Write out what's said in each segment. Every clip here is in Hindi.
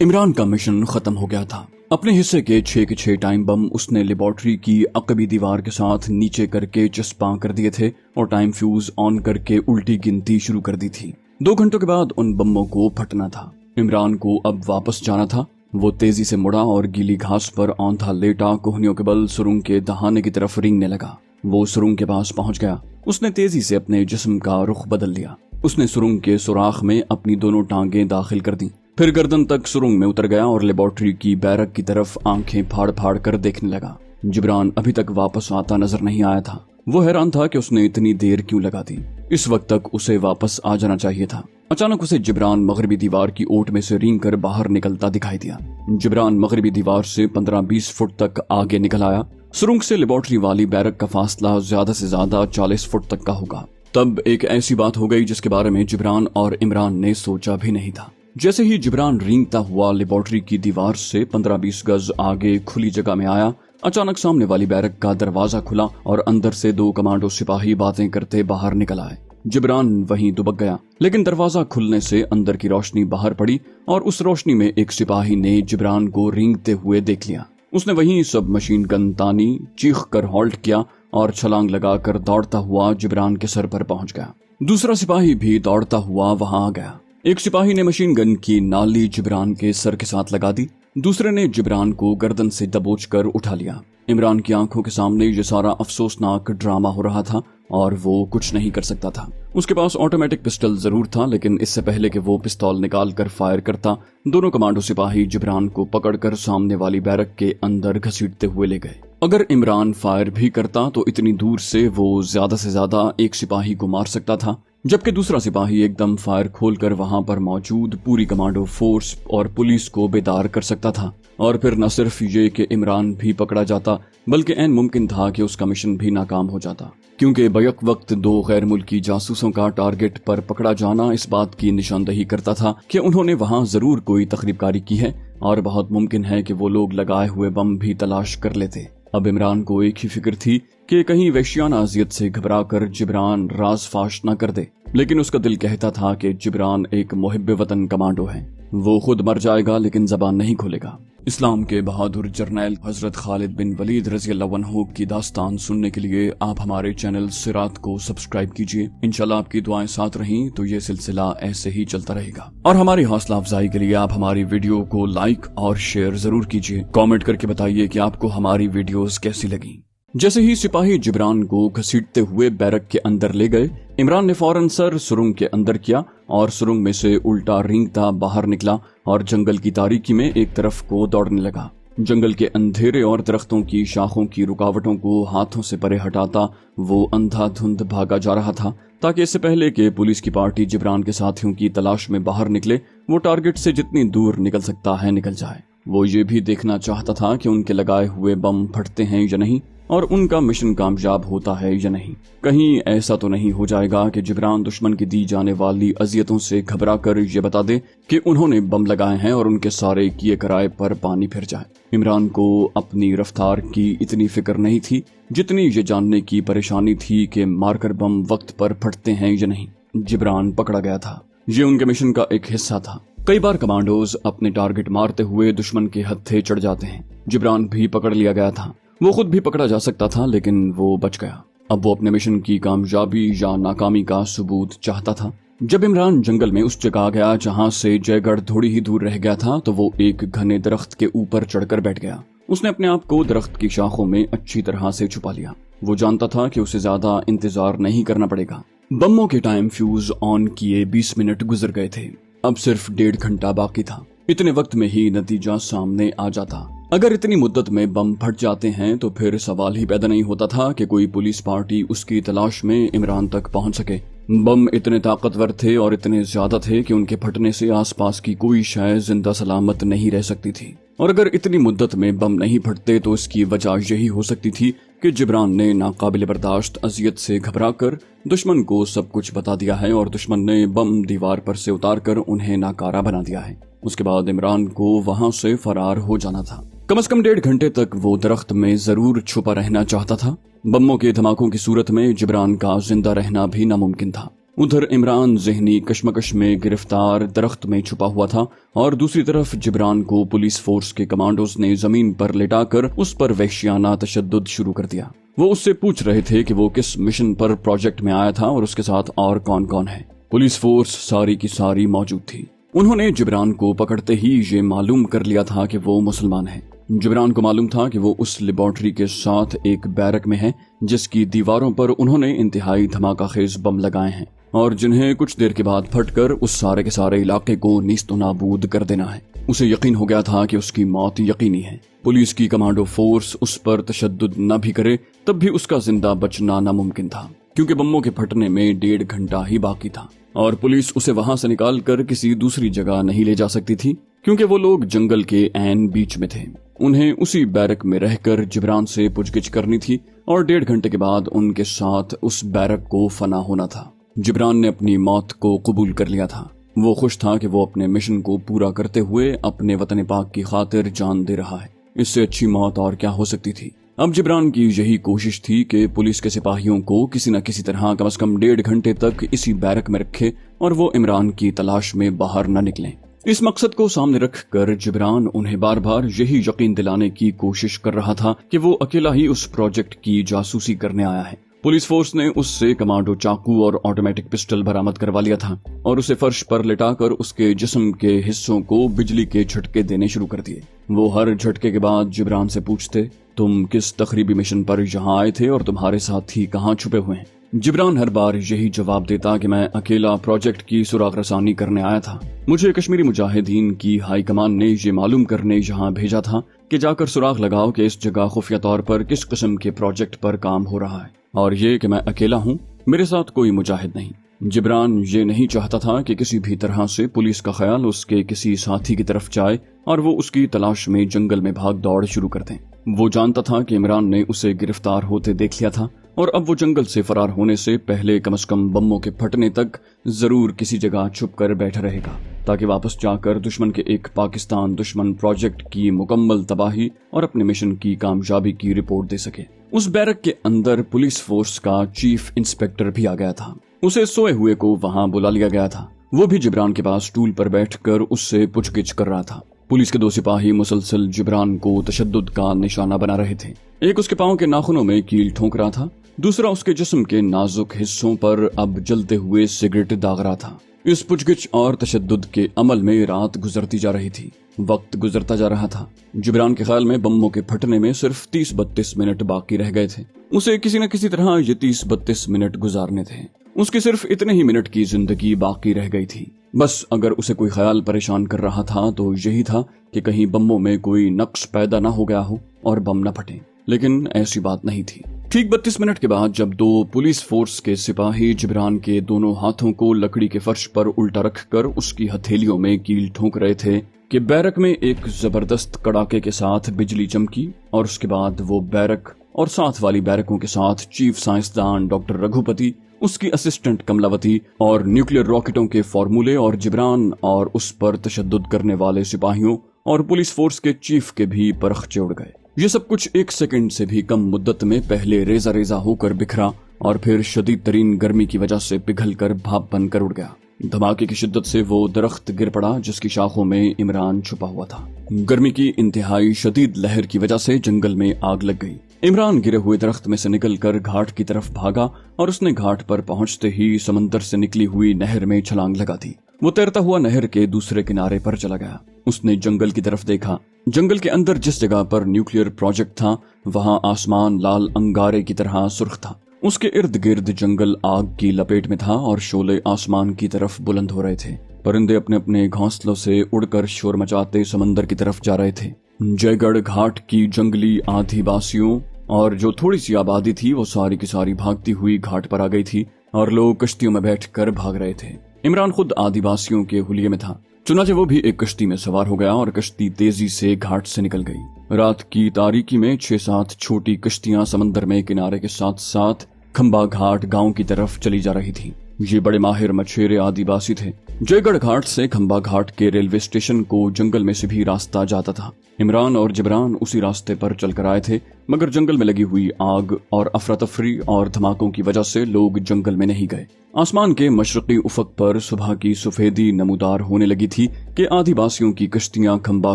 इमरान का मिशन खत्म हो गया था। अपने हिस्से के 6 के 6 टाइम बम उसने लेबोरेटरी की अकबी दीवार के साथ नीचे करके चस्पा कर दिए थे और टाइम फ्यूज ऑन करके उल्टी गिनती शुरू कर दी थी। 2 घंटों के बाद उन बमों को फटना था। इमरान को अब वापस जाना था। वो तेजी से मुड़ा और गीली घास पर औंधा लेटा कोहनियों के बल सुरंग के दहाने की तरफ रेंगने लगा। वो सुरंग के पास पहुंच गया। उसने तेजी से अपने जिस्म का रुख बदल लिया। उसने सुरंग के सुराख में अपनी दोनों टांगें दाखिल कर दी, फिर गर्दन तक सुरंग में उतर गया और लेबोरेटरी की बैरक की तरफ आंखें फाड़ फाड़ कर देखने लगा। जिब्रान अभी तक वापस आता नजर नहीं आया था। वो हैरान था कि उसने इतनी देर क्यों लगा दी। इस वक्त तक उसे वापस आ जाना चाहिए था। अचानक उसे जिब्रान मगरबी दीवार की ओट में से रेंग कर बाहर निकलता दिखाई दिया। जिब्रान मगरबी दीवार से 15-20 फुट तक आगे निकल आया। सुरंग से लेबोरेटरी वाली बैरक का फासला ज्यादा से ज्यादा 40 फुट तक का होगा। तब एक ऐसी बात हो गई जिसके बारे में जिब्रान और इमरान ने सोचा भी नहीं था। जैसे ही जिब्रान रेंगता हुआ लेबोरेटरी की दीवार से 15-20 गज आगे खुली जगह में आया, अचानक सामने वाली बैरक का दरवाजा खुला और अंदर से 2 कमांडो सिपाही बातें करते बाहर निकल आए। जिब्रान वहीं दुबक गया, लेकिन दरवाजा खुलने से अंदर की रोशनी बाहर पड़ी और उस रोशनी में एक सिपाही ने जिब्रान को रेंगते हुए देख लिया। उसने वहीं सब मशीन गन तानी, चीख कर हॉल्ट किया और छलांग लगाकर दौड़ता हुआ जिब्रान के सर पर पहुंच गया। दूसरा सिपाही भी दौड़ता हुआ वहां आ गया। एक सिपाही ने मशीन गन की नाली जिब्रान के सर के साथ लगा दी, दूसरे ने जिब्रान को गर्दन से दबोचकर उठा लिया। इमरान की आंखों के सामने ये सारा अफसोसनाक ड्रामा हो रहा था और वो कुछ नहीं कर सकता था। उसके पास ऑटोमेटिक पिस्टल जरूर था, लेकिन इससे पहले कि वो पिस्तौल निकाल कर फायर करता, दोनों कमांडो सिपाही जिब्रान को पकड़कर सामने वाली बैरक के अंदर घसीटते हुए ले गए। अगर इमरान फायर भी करता तो इतनी दूर से वो ज्यादा से ज्यादा एक सिपाही को मार सकता था, जबकि दूसरा सिपाही एकदम फायर खोलकर वहां पर मौजूद पूरी कमांडो फोर्स और पुलिस को बेदार कर सकता था। और फिर न सिर्फ ये कि इमरान भी पकड़ा जाता, बल्कि ऐन मुमकिन था कि उसका मिशन भी नाकाम हो जाता, क्योंकि बैक वक्त 2 गैर मुल्की जासूसों का टारगेट पर पकड़ा जाना इस बात की निशानदही करता था कि उन्होंने वहां जरूर कोई तखरीबकारी की है और बहुत मुमकिन है कि वो लोग लगाए हुए बम भी तलाश कर लेते। अब इमरान को एक ही फिक्र थी कि कहीं वहशियाना अजियत से घबराकर जिब्रान राज फाश न कर दे, लेकिन उसका दिल कहता था कि जिब्रान एक मुहिब्बे वतन कमांडो है। वो खुद मर जाएगा लेकिन जबान नहीं खोलेगा। इस्लाम के बहादुर जर्नैल हजरत खालिद बिन वलीद रज़ियल्लाहु अन्हु की दास्तान सुनने के लिए आप हमारे चैनल सिरात को सब्सक्राइब कीजिए। इंशाल्लाह आपकी दुआएं साथ रहीं तो ये सिलसिला ऐसे ही चलता रहेगा। और हमारी हौसला अफजाई के लिए आप हमारी वीडियो को लाइक और शेयर जरूर कीजिए। कमेंट करके बताइए कि आपको हमारी वीडियोस कैसी लगी। जैसे ही सिपाही जिब्रान को घसीटते हुए बैरक के अंदर ले गए, इमरान ने फौरन सर सुरंग के अंदर किया और सुरंग में से उल्टा रेंगता बाहर निकला और जंगल की तारीकी में एक तरफ को दौड़ने लगा। जंगल के अंधेरे और दरख्तों की शाखों की रुकावटों को हाथों से परे हटाता वो अंधाधुंध भागा जा रहा था, ताकि इससे पहले कि पुलिस की पार्टी जिब्रान के साथियों की तलाश में बाहर निकले, वो टारगेट से जितनी दूर निकल सकता है निकल जाए। वो ये भी देखना चाहता था कि उनके लगाए हुए बम फटते हैं या नहीं और उनका मिशन कामयाब होता है या नहीं। कहीं ऐसा तो नहीं हो जाएगा कि जिब्रान दुश्मन की दी जाने वाली अजियतों से घबरा कर ये बता दे कि उन्होंने बम लगाए हैं और उनके सारे किए कराए पर पानी फिर जाए। इमरान को अपनी रफ्तार की इतनी फिक्र नहीं थी जितनी ये जानने की परेशानी थी कि मारकर बम वक्त पर फटते हैं या नहीं। जिब्रान पकड़ा गया था, ये उनके मिशन का एक हिस्सा था। कई बार कमांडोज अपने टारगेट मारते हुए दुश्मन के हत्थे चढ़ जाते हैं। जिब्रान भी पकड़ लिया गया था। वो खुद भी पकड़ा जा सकता था, लेकिन वो बच गया। अब वो अपने मिशन की कामयाबी या नाकामी का सबूत चाहता था। जब इमरान जंगल में उस जगह आ गया जहां से जयगढ़ थोड़ी ही दूर रह गया था, तो वो एक घने दरख्त के ऊपर चढ़कर बैठ गया। उसने अपने आप को दरख्त की शाखों में अच्छी तरह से छुपा लिया। वो जानता था कि उसे ज्यादा इंतजार नहीं करना पड़ेगा। बमों के टाइम फ्यूज ऑन किए 20 मिनट गुजर गए थे। अब सिर्फ 1.5 घंटा बाकी था। इतने वक्त में ही नतीजा सामने आ जाता। अगर इतनी मुद्दत में बम फट जाते हैं तो फिर सवाल ही पैदा नहीं होता था कि कोई पुलिस पार्टी उसकी तलाश में इमरान तक पहुंच सके। बम इतने ताकतवर थे और इतने ज्यादा थे कि उनके फटने से आसपास की कोई शय जिंदा सलामत नहीं रह सकती थी। और अगर इतनी मुद्दत में बम नहीं फटते तो इसकी वजह यही हो सकती थी कि जिब्रान ने नाकाबिल बर्दाश्त अजियत से घबराकर दुश्मन को सब कुछ बता दिया है और दुश्मन ने बम दीवार पर से उतारकर उन्हें नाकारा बना दिया है। उसके बाद इमरान को वहां से फरार हो जाना था। कम से कम 1.5 घंटे तक वो दरख्त में जरूर छुपा रहना चाहता था। बमों के धमाकों की सूरत में जिब्रान का जिंदा रहना भी नामुमकिन था। उधर इमरान ज़हनी कशमकश में गिरफ्तार दरख्त में छुपा हुआ था और दूसरी तरफ जिब्रान को पुलिस फोर्स के कमांडोज ने जमीन पर लेटाकर उस पर वहशियाना तशद्दुद शुरू कर दिया। वो उससे पूछ रहे थे कि वो किस मिशन पर प्रोजेक्ट में आया था और उसके साथ और कौन कौन है। पुलिस फोर्स सारी की सारी मौजूद थी। उन्होंने जिब्रान को पकड़ते ही ये मालूम कर लिया था कि वो मुसलमान है। जिब्रान को मालूम था कि वो उस लेबोरेटरी के साथ एक बैरक में है जिसकी दीवारों पर उन्होंने इंतहाई धमाकाखेज बम लगाए हैं और जिन्हें कुछ देर के बाद फटकर उस सारे के सारे इलाके को नीस्तो नाबूद कर देना है। उसे यकीन हो गया था कि उसकी मौत यकीनी है। पुलिस की कमांडो फोर्स उस पर तशद्दुद न भी करे तब भी उसका जिंदा बचना नामुमकिन था, क्योंकि बमों के फटने में 1.5 घंटा ही बाकी था और पुलिस उसे वहां से निकाल कर किसी दूसरी जगह नहीं ले जा सकती थी, क्योंकि वो लोग जंगल के ऐन बीच में थे। उन्हें उसी बैरक में रहकर जिब्रान से पूछगिछ करनी थी और 1.5 घंटे के बाद उनके साथ उस बैरक को फना होना था। जिब्रान ने अपनी मौत को कबूल कर लिया था। वो खुश था कि वो अपने मिशन को पूरा करते हुए अपने वतन पाक की खातिर जान दे रहा है। इससे अच्छी मौत और क्या हो सकती थी। अब जिब्रान की यही कोशिश थी कि पुलिस के सिपाहियों को किसी न किसी तरह कम से कम 1.5 घंटे तक इसी बैरक में रखे और वो इमरान की तलाश में बाहर न निकलें। इस मकसद को सामने रखकर जिब्रान उन्हें बार बार यही यकीन दिलाने की कोशिश कर रहा था कि वो अकेला ही उस प्रोजेक्ट की जासूसी करने आया है। पुलिस फोर्स ने उससे कमांडो चाकू और ऑटोमेटिक पिस्टल बरामद करवा लिया था और उसे फर्श पर लिटाकर उसके जिस्म के हिस्सों को बिजली के झटके देने शुरू कर दिए। वो हर झटके के बाद जिब्रान से पूछते, तुम किस तकरीबी मिशन पर यहाँ आए थे और तुम्हारे साथी कहाँ छुपे हुए हैं? जिब्रान हर बार यही जवाब देता कि मैं अकेला प्रोजेक्ट की सुराग रसानी करने आया था। मुझे कश्मीरी मुजाहिदीन की हाई कमान ने ये मालूम करने यहाँ भेजा था कि जाकर सुराग लगाओ कि इस जगह खुफिया तौर पर किस किस्म के प्रोजेक्ट पर काम हो रहा है, और ये कि मैं अकेला हूँ, मेरे साथ कोई मुजाहिद नहीं। जिब्रान ये नहीं चाहता था कि किसी भी तरह से पुलिस का ख्याल उसके किसी साथी की तरफ जाए और वो उसकी तलाश में जंगल में भाग दौड़ शुरू कर दें। वो जानता था कि इमरान ने उसे गिरफ्तार होते देख लिया था और अब वो जंगल से फरार होने से पहले कम से कम बमों के फटने तक जरूर किसी जगह छुप कर बैठा रहेगा, ताकि वापस जाकर दुश्मन के एक पाकिस्तान दुश्मन प्रोजेक्ट की मुकम्मल तबाही और अपने मिशन की कामयाबी की रिपोर्ट दे सके। उस बैरक के अंदर पुलिस फोर्स का चीफ इंस्पेक्टर भी आ गया था। उसे सोए हुए को वहां बुला लिया गया था। वो भी जिब्रान के पास स्टूल पर बैठकर उससे पूछगिछ कर रहा था। पुलिस के 2 सिपाही मुसलसल जिब्रान को तशद्दुद का निशाना बना रहे थे। एक उसके पांव के नाखूनों में कील ठोंक रहा था, दूसरा उसके जिस्म के नाजुक हिस्सों पर अब जलते हुए सिगरेट दाग रहा था। इस पूछगिछ और तशद्दुद के अमल में रात गुजरती जा रही थी, वक्त गुजरता जा रहा था। जिब्रान के ख्याल में बमों के फटने में सिर्फ 30-32 मिनट बाकी रह गए थे। उसे किसी न किसी तरह ये 30-32 मिनट गुजारने थे। उसकी सिर्फ इतने ही मिनट की जिंदगी बाकी रह गई थी। बस अगर उसे कोई ख्याल परेशान कर रहा था तो यही था कि कहीं बमों में कोई नक्श पैदा न हो गया हो और बम न फटे, लेकिन ऐसी बात नहीं थी। ठीक 32 मिनट के बाद जब 2 पुलिस फोर्स के सिपाही जिब्रान के दोनों हाथों को लकड़ी के फर्श पर उल्टा रखकर उसकी हथेलियों में कील ठोंक रहे थे कि बैरक में एक जबरदस्त कड़ाके के साथ बिजली चमकी और उसके बाद वो बैरक और साथ वाली बैरकों के साथ चीफ साइंसदान डॉक्टर रघुपति, उसकी असिस्टेंट कमलावती और न्यूक्लियर रॉकेटों के फॉर्मूले और जिब्रान और उस पर तशद्दुद करने वाले सिपाहियों और पुलिस फोर्स के चीफ के भी परखचे उड़ गए। ये सब कुछ 1 सेकंड से भी कम मुद्दत में पहले रेजा रेजा होकर बिखरा और फिर शदीद तरीन गर्मी की वजह से पिघल कर भाप बनकर उड़ गया। धमाके की शिद्दत से वो दरख्त गिर पड़ा जिसकी शाखों में इमरान छुपा हुआ था। गर्मी की इंतहाई शदीद लहर की वजह से जंगल में आग लग गई। इमरान गिरे हुए दरख्त में से निकलकर घाट की तरफ भागा और उसने घाट पर पहुंचते ही समंदर से निकली हुई नहर में छलांग लगा दी। वो तैरता हुआ नहर के दूसरे किनारे पर चला गया। उसने जंगल की तरफ देखा। जंगल के अंदर जिस जगह पर न्यूक्लियर प्रोजेक्ट था वहां आसमान लाल अंगारे की तरह सुर्ख था। उसके इर्द गिर्द जंगल आग की लपेट में था और शोले आसमान की तरफ बुलंद हो रहे थे। परिंदे अपने अपने घोंसलों से उड़कर शोर मचाते समंदर की तरफ जा रहे थे। जयगढ़ घाट की जंगली आदिवासियों और जो थोड़ी सी आबादी थी वो सारी की सारी भागती हुई घाट पर आ गई थी और लोग कश्तियों में बैठकर भाग रहे थे। इमरान खुद आदिवासियों के हुलिये में था। चुनाचे वो भी एक कश्ती में सवार हो गया और कश्ती तेजी से घाट से निकल गई। रात की तारीकी में 6-7 छोटी कश्तियां समंदर में किनारे के साथ साथ खंबा घाट गांव की तरफ चली जा रही थी। ये बड़े माहिर मछेरे आदिवासी थे। जयगढ़ घाट से खंबा घाट के रेलवे स्टेशन को जंगल में से भी रास्ता जाता था। इमरान और जिब्रान उसी रास्ते पर चलकर आए थे, मगर जंगल में लगी हुई आग और अफरा तफरी और धमाकों की वजह से लोग जंगल में नहीं गए। आसमान के मशरकी उफक पर सुबह की सफेदी नमूदार होने लगी थी कि आदिवासियों की कश्तियां खंबा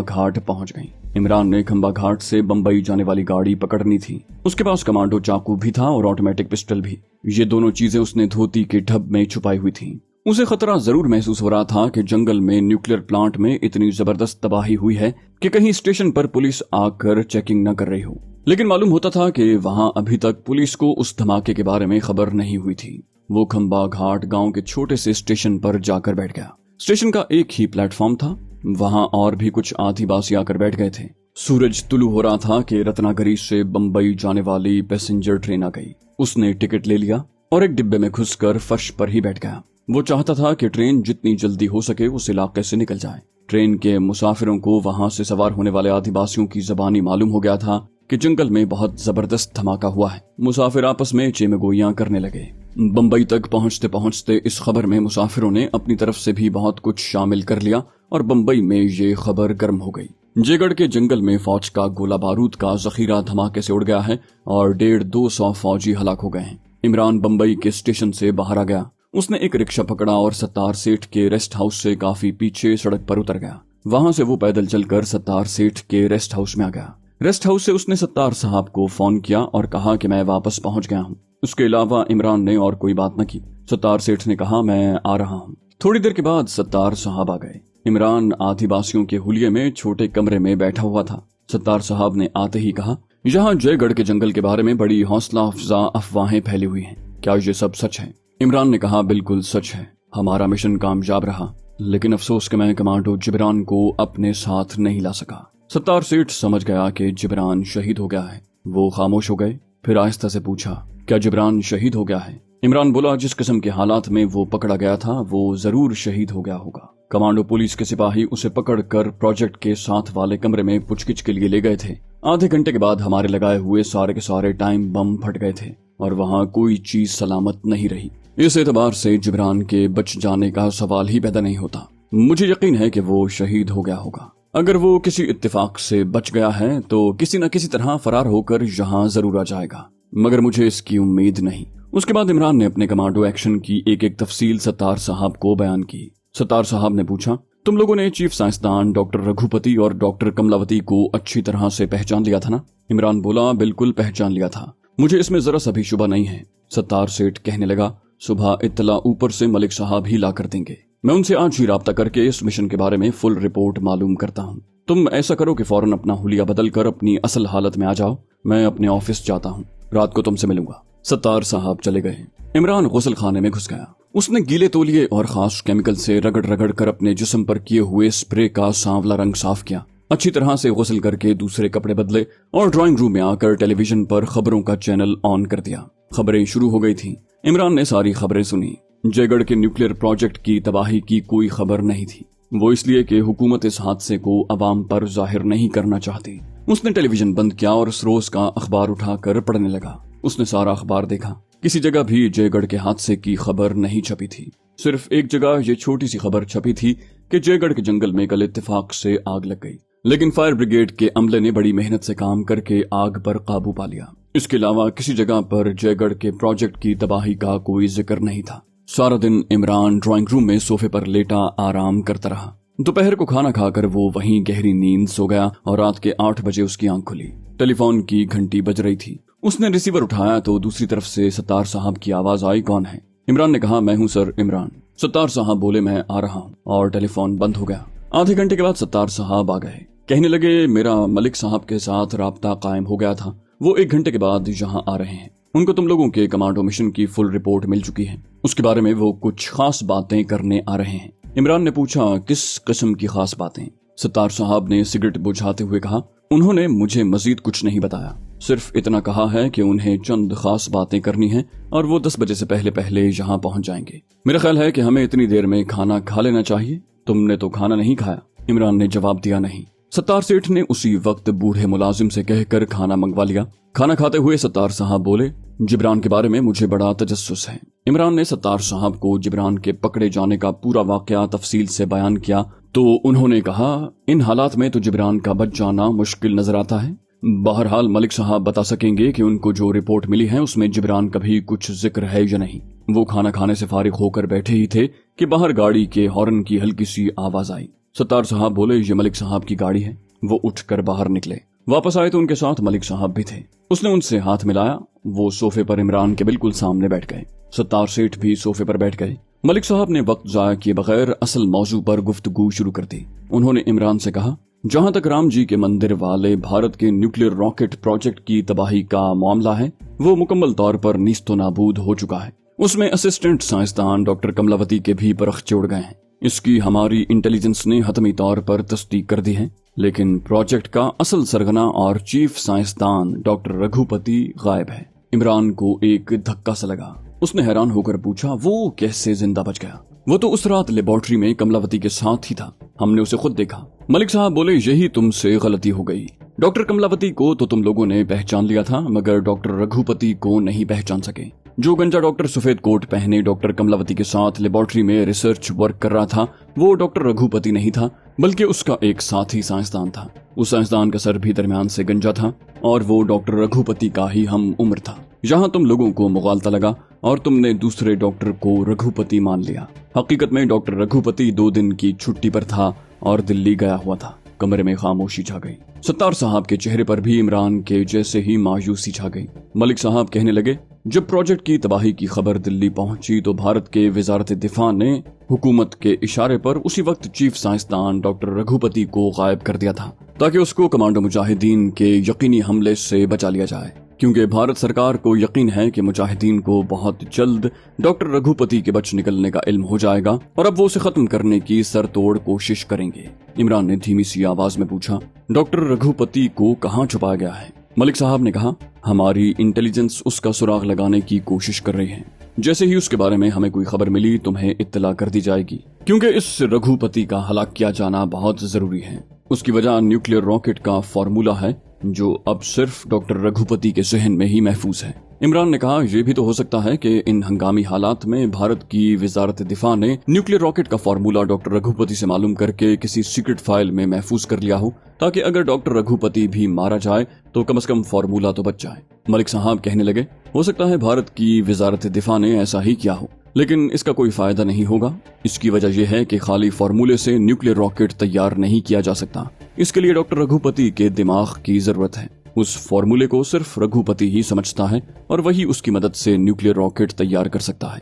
घाट पहुंच गईं। इमरान ने खंबा घाट से बंबई जाने वाली गाड़ी पकड़नी थी। उसके पास कमांडो चाकू भी था और ऑटोमेटिक पिस्टल भी। ये दोनों चीजें उसने धोती के ढब में छुपाई हुई थी। उसे खतरा जरूर महसूस हो रहा था कि जंगल में न्यूक्लियर प्लांट में इतनी जबरदस्त तबाही हुई है कि कहीं स्टेशन पर पुलिस आकर चेकिंग न कर रही हो। लेकिन मालूम होता था कि वहां अभी तक पुलिस को उस धमाके के बारे में खबर नहीं हुई थी। वो खंबा घाट गांव के छोटे से स्टेशन पर जाकर बैठ गया। स्टेशन का एक ही प्लेटफॉर्म था। वहां और भी कुछ आदिवासी आकर बैठ गए थे। सूरज तुलू हो रहा था कि रत्नागिरी से बंबई जाने वाली पैसेंजर ट्रेन आ गई। उसने टिकट ले लिया और एक डिब्बे में घुसकर फर्श पर ही बैठ गया। वो चाहता था कि ट्रेन जितनी जल्दी हो सके उस इलाके से निकल जाए। ट्रेन के मुसाफिरों को वहां से सवार होने वाले आदिवासियों की जबानी मालूम हो गया था कि जंगल में बहुत जबरदस्त धमाका हुआ है। मुसाफिर आपस में चेमगोइयां करने लगे। बंबई तक पहुंचते पहुंचते इस खबर में मुसाफिरों ने अपनी तरफ से भी बहुत कुछ शामिल कर लिया और बंबई में ये खबर गर्म हो गई। जयगढ़ के जंगल में फौज का गोला बारूद का जखीरा धमाके से उड़ गया है और 150-200 फौजी हलाक हो गए हैं। इमरान बंबई के स्टेशन से बाहर आ गया। उसने एक रिक्शा पकड़ा और सत्तार सेठ के रेस्ट हाउस से काफी पीछे सड़क पर उतर गया। वहां से वो पैदल चलकर सत्तार सेठ के रेस्ट हाउस में आ गया। रेस्ट हाउस से उसने सत्तार साहब को फोन किया और कहा कि मैं वापस पहुंच गया हूँ। उसके अलावा इमरान ने और कोई बात न की। सत्तार सेठ ने कहा, मैं आ रहा हूँ। थोड़ी देर के बाद सत्तार साहब आ गए। इमरान आदिवासियों के हुलिये में छोटे कमरे में बैठा हुआ था। सत्तार साहब ने आते ही कहा, यहाँ जयगढ़ के जंगल के बारे में बड़ी हौसला अफजा अफवाहें फैली हुई हैं। क्या ये सब सच है? इमरान ने कहा, बिल्कुल सच है। हमारा मिशन कामयाब रहा, लेकिन अफसोस कि मैं कमांडो जिब्रान को अपने साथ नहीं ला सका। सत्तार सेठ समझ गया कि जिब्रान शहीद हो गया है। वो खामोश हो गए। फिर आहिस्ता से पूछा, क्या जिब्रान शहीद हो गया है? इमरान बोला, जिस किस्म के हालात में वो पकड़ा गया था वो जरूर शहीद हो गया होगा। कमांडो पुलिस के सिपाही उसे पकड़कर प्रोजेक्ट के साथ वाले कमरे में पुछगिछ के लिए ले गए थे। आधे घंटे के बाद हमारे लगाए हुए सारे के सारे टाइम बम फट गए थे और वहां कोई चीज सलामत नहीं रही। इस एतबार से जिब्रान के बच जाने का सवाल ही पैदा नहीं होता। मुझे यकीन है कि वो शहीद हो गया होगा। अगर वो किसी इत्तेफाक से बच गया है तो किसी न किसी तरह फरार होकर यहाँ जरूर आ जाएगा, मगर मुझे इसकी उम्मीद नहीं। उसके बाद इमरान ने अपने कमांडो एक्शन की एक एक तफसील सत्तार साहब को बयान की। सत्तार साहब ने पूछा, तुम लोगों ने चीफ साइंसदान डॉक्टर रघुपति और डॉक्टर कमलावती को अच्छी तरह से पहचान लिया था ना? इमरान बोला, बिल्कुल पहचान लिया था। मुझे इसमें जरा सा भी शुबा नहीं है। सत्तार सेठ कहने लगा, सुबह इत्तला ऊपर से मलिक साहब ही ला कर देंगे। मैं उनसे आज ही राब्ता करके इस मिशन के बारे में फुल रिपोर्ट मालूम करता हूँ। तुम ऐसा करो कि फौरन अपना हुलिया बदल कर अपनी असल हालत में आ जाओ। मैं अपने ऑफिस जाता हूँ, रात को तुमसे मिलूंगा। सत्तार साहब चले गए। इमरान गुस्ल खाने में घुस गया। उसने गीले तौलिए और खास केमिकल से रगड़ रगड़ कर अपने जिस्म पर किए हुए स्प्रे का सांवला रंग साफ किया। अच्छी तरह से गुस्ल करके दूसरे कपड़े बदले और ड्राइंग रूम में आकर टेलीविजन पर खबरों का चैनल ऑन कर दिया। खबरें शुरू हो गई थी। इमरान ने सारी खबरें सुनी। जयगढ़ के न्यूक्लियर प्रोजेक्ट की तबाही की कोई खबर नहीं थी। वो इसलिए कि हुकूमत इस हादसे को अवाम पर जाहिर नहीं करना चाहती। उसने टेलीविजन बंद किया और उस रोज का अखबार उठाकर पढ़ने लगा। उसने सारा अखबार देखा। किसी जगह भी जयगढ़ के हादसे की खबर नहीं छपी थी। सिर्फ एक जगह ये छोटी सी खबर छपी थी कि जयगढ़ के जंगल में कल इत्तेफाक से आग लग गई, लेकिन फायर ब्रिगेड के अमले ने बड़ी मेहनत से काम करके आग पर काबू पा लिया। इसके अलावा किसी जगह पर जयगढ़ के प्रोजेक्ट की तबाही का कोई जिक्र नहीं था। सारा दिन इमरान ड्राइंग रूम में सोफे पर लेटा आराम करता रहा। दोपहर को खाना खाकर वो वहीं गहरी नींद सो गया और रात के 8 बजे उसकी आंख खुली। टेलीफोन की घंटी बज रही थी। उसने रिसीवर उठाया तो दूसरी तरफ से सत्तार साहब की आवाज आई, कौन है? इमरान ने कहा, मैं हूं सर इमरान। सत्तार साहब बोले, मैं आ रहा हूं, और टेलीफोन बंद हो गया। आधे घंटे के बाद सत्तार साहब आ गए। कहने लगे, मेरा मलिक साहब के साथ राब्ता कायम हो गया था। वो 1 घंटे के बाद यहाँ आ रहे हैं। उनको तुम लोगों के कमांडो मिशन की फुल रिपोर्ट मिल चुकी है। उसके बारे में वो कुछ खास बातें करने आ रहे हैं। इमरान ने पूछा, किस किस्म की खास बातें? सत्तार साहब ने सिगरेट बुझाते हुए कहा, उन्होंने मुझे मजीद कुछ नहीं बताया। सिर्फ इतना कहा है कि उन्हें चंद खास बातें करनी है और वो 10 बजे से पहले पहले यहाँ पहुँच जाएंगे। मेरा ख्याल है कि हमें इतनी देर में खाना खा लेना चाहिए। तुमने तो खाना नहीं खाया। इमरान ने जवाब दिया, नहीं। सत्तार सेठ ने उसी वक्त बूढ़े मुलाजिम से कहकर खाना मंगवा लिया। खाना खाते हुए सत्तार साहब बोले, जिब्रान के बारे में मुझे बड़ा तजस्सुस है। इमरान ने सत्तार साहब को जिब्रान के पकड़े जाने का पूरा वाकया तफसील से बयान किया तो उन्होंने कहा, इन हालात में तो जिब्रान का बच जाना मुश्किल नजर आता है। बहरहाल मलिक साहब बता सकेंगे कि उनको जो रिपोर्ट मिली है उसमें जिब्रान का भी कुछ जिक्र है या नहीं। वो खाना खाने से फारिग होकर बैठे ही थे कि बाहर गाड़ी के हॉर्न की हल्की सी आवाज आई। सत्तार साहब बोले, ये मलिक साहब की गाड़ी है। वो उठकर बाहर निकले। वापस आए तो उनके साथ मलिक साहब भी थे। उसने उनसे हाथ मिलाया। वो सोफे पर इमरान के बिल्कुल सामने बैठ गए। सत्तार सेठ भी सोफे पर बैठ गए। मलिक साहब ने वक्त जाया किए बगैर असल मौजू पर गुफ्तगू शुरू कर दी। उन्होंने इमरान से कहा, जहां तक राम जी के मंदिर वाले भारत के न्यूक्लियर रॉकेट प्रोजेक्ट की तबाही का मामला है, वो मुकम्मल तौर पर नीस्तो नाबूद हो चुका है। उसमें असिस्टेंट साइंसदान डॉक्टर कमलावती के भी बरख्चे उड़ गए हैं। इसकी हमारी इंटेलिजेंस ने हतमी तौर पर तस्दीक कर दी है, लेकिन प्रोजेक्ट का असल सरगना और चीफ साइंसदान डॉक्टर रघुपति गायब है। इमरान को एक धक्का सा लगा। उसने हैरान होकर पूछा, वो कैसे जिंदा बच गया? वो तो उस रात लेबोरेटरी में कमलावती के साथ ही था। हमने उसे खुद देखा। मलिक साहब बोले, यही तुमसे गलती हो गई। डॉक्टर कमलावती को तो तुम लोगों ने पहचान लिया था, मगर डॉक्टर रघुपति को नहीं पहचान सके। जो गंजा डॉक्टर सफेद कोट पहने डॉक्टर कमलावती के साथ लेबोरेटरी में रिसर्च वर्क कर रहा था, वो डॉक्टर रघुपति नहीं था, बल्कि उसका एक साथी साइंसदान था। उस साइंसदान का सर भी दरमियान से गंजा था और वो डॉक्टर रघुपति का ही हम उम्र था। जहां तुम लोगों को मुगालता लगा और तुमने दूसरे डॉक्टर को रघुपति मान लिया। हकीकत में डॉक्टर रघुपति 2 दिन की छुट्टी पर था और दिल्ली गया हुआ था। कमरे में खामोशी छा गई। सत्तार साहब के चेहरे पर भी इमरान के जैसे ही मायूसी छा गई। मलिक साहब कहने लगे, जब प्रोजेक्ट की तबाही की खबर दिल्ली पहुंची तो भारत के वजारत दिफा ने हुकूमत के इशारे पर उसी वक्त चीफ साइंसदान डॉक्टर रघुपति को गायब कर दिया था, ताकि उसको कमांडो मुजाहिदीन के यकीनी हमले से बचा लिया जाए। क्योंकि भारत सरकार को यकीन है कि मुजाहिदीन को बहुत जल्द डॉक्टर रघुपति के बच निकलने का इल्म हो जाएगा और अब वो उसे खत्म करने की सरतोड़ कोशिश करेंगे। इमरान ने धीमी सी आवाज में पूछा, डॉक्टर रघुपति को कहाँ छुपाया गया है? मलिक साहब ने कहा, हमारी इंटेलिजेंस उसका सुराग लगाने की कोशिश कर रही है। जैसे ही उसके बारे में हमें कोई खबर मिली तुम्हें इत्तला कर दी जाएगी, क्योंकि इस रघुपति का हलाक किया जाना बहुत जरूरी है। उसकी वजह न्यूक्लियर रॉकेट का फॉर्मूला है जो अब सिर्फ डॉक्टर रघुपति के जहन में ही महफूज है। इमरान ने कहा, यह भी तो हो सकता है कि इन हंगामी हालात में भारत की वजारत दिफा ने न्यूक्लियर रॉकेट का फॉर्मूला डॉक्टर रघुपति से मालूम करके किसी सीक्रेट फाइल में महफूज कर लिया हो, ताकि अगर डॉक्टर रघुपति भी मारा जाए तो कम से कम फॉर्मूला तो बच जाए। मलिक साहब कहने लगे, हो सकता है भारत की वजारत दिफा ने ऐसा ही किया हो, लेकिन इसका कोई फायदा नहीं होगा। इसकी वजह यह है कि खाली फॉर्मूले से न्यूक्लियर रॉकेट तैयार नहीं किया जा सकता। इसके लिए डॉक्टर रघुपति के दिमाग की जरूरत है। उस फॉर्मूले को सिर्फ रघुपति ही समझता है और वही उसकी मदद से न्यूक्लियर रॉकेट तैयार कर सकता है।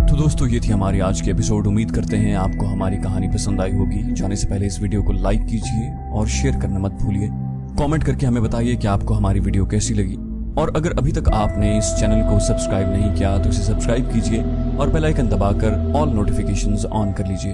तो दोस्तों, ये थी हमारी आज की एपिसोड। उम्मीद करते हैं आपको हमारी कहानी पसंद आई होगी। जाने से पहले इस वीडियो को लाइक कीजिए और शेयर करना मत भूलिए। कमेंट करके हमें बताइए कि आपको हमारी वीडियो कैसी लगी। और अगर अभी तक आपने इस चैनल को सब्सक्राइब नहीं किया तो इसे सब्सक्राइब कीजिए और बेल आइकन दबाकर ऑल नोटिफिकेशंस ऑन कर लीजिए।